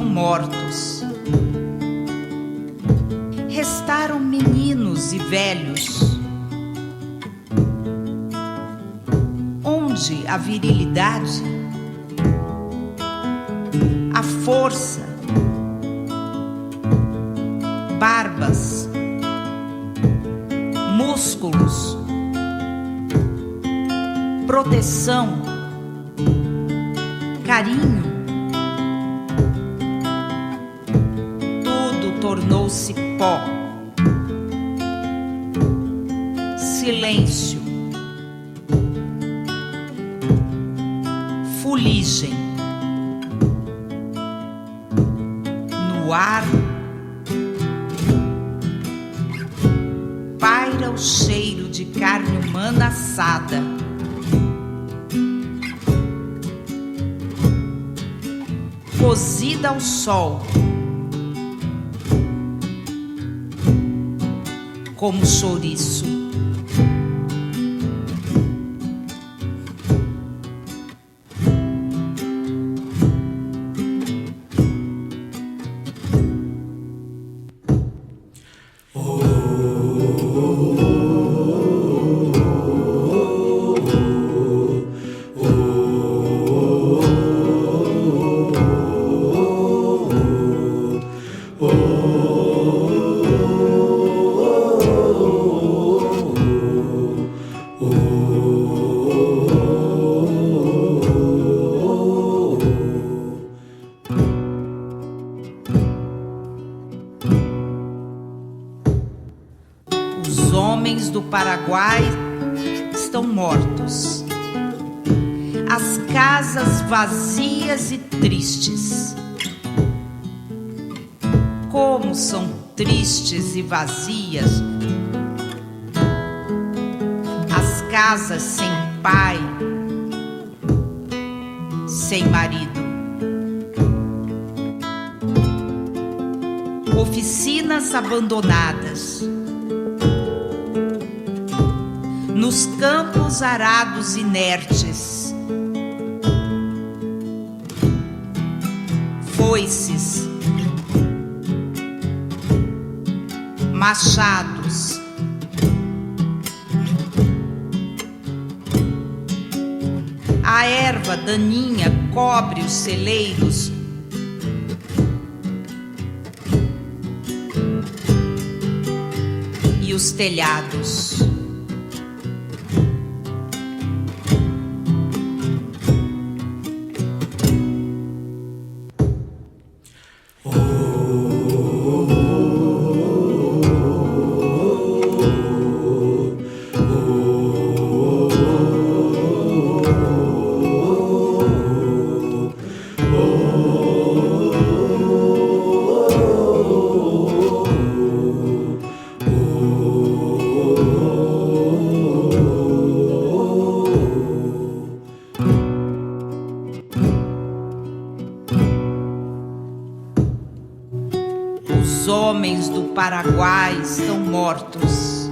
mortos. Restaram meninos e velhos. Onde a virilidade, a força, barbas, músculos, proteção, carinho, tudo tornou-se pó, silêncio, fuligem. No ar paira o cheiro de carne humana assada. Cozida ao sol, como chouriço. Os homens do Paraguai estão mortos. As casas vazias e tristes. Como são tristes e vazias as casas sem pai, sem marido. Oficinas abandonadas. Nos campos arados inertes, foices, machados, a erva daninha cobre os celeiros, e os telhados. Os homens do Paraguai estão mortos.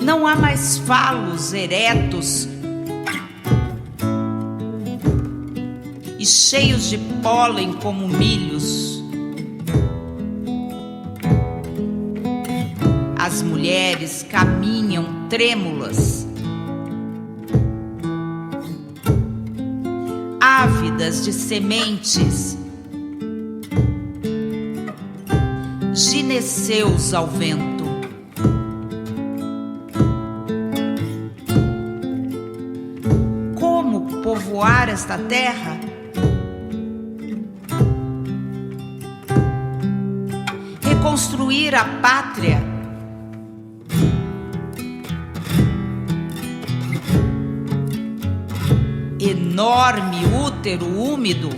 Não há mais falos eretos e cheios de pólen como milhos. As mulheres caminham trêmulas, ávidas de sementes, gineceus ao vento. Como povoar esta terra? Reconstruir a pátria? Enorme útero úmido?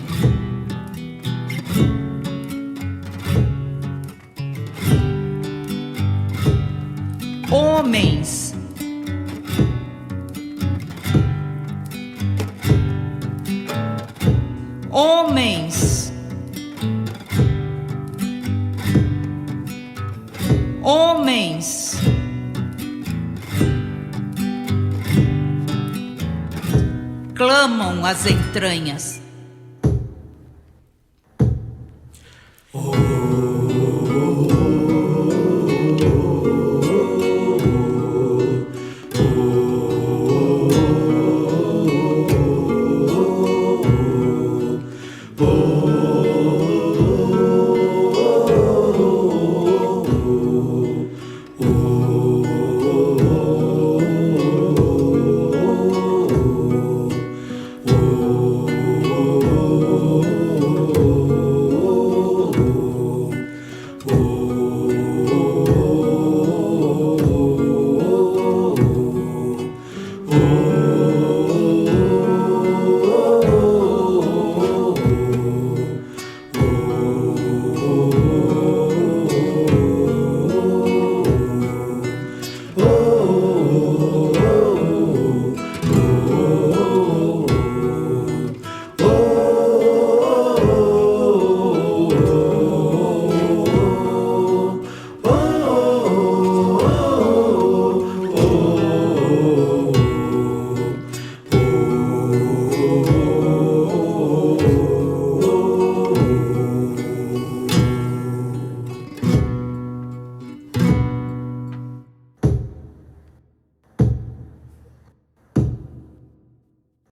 Homens, homens, homens, clamam as entranhas.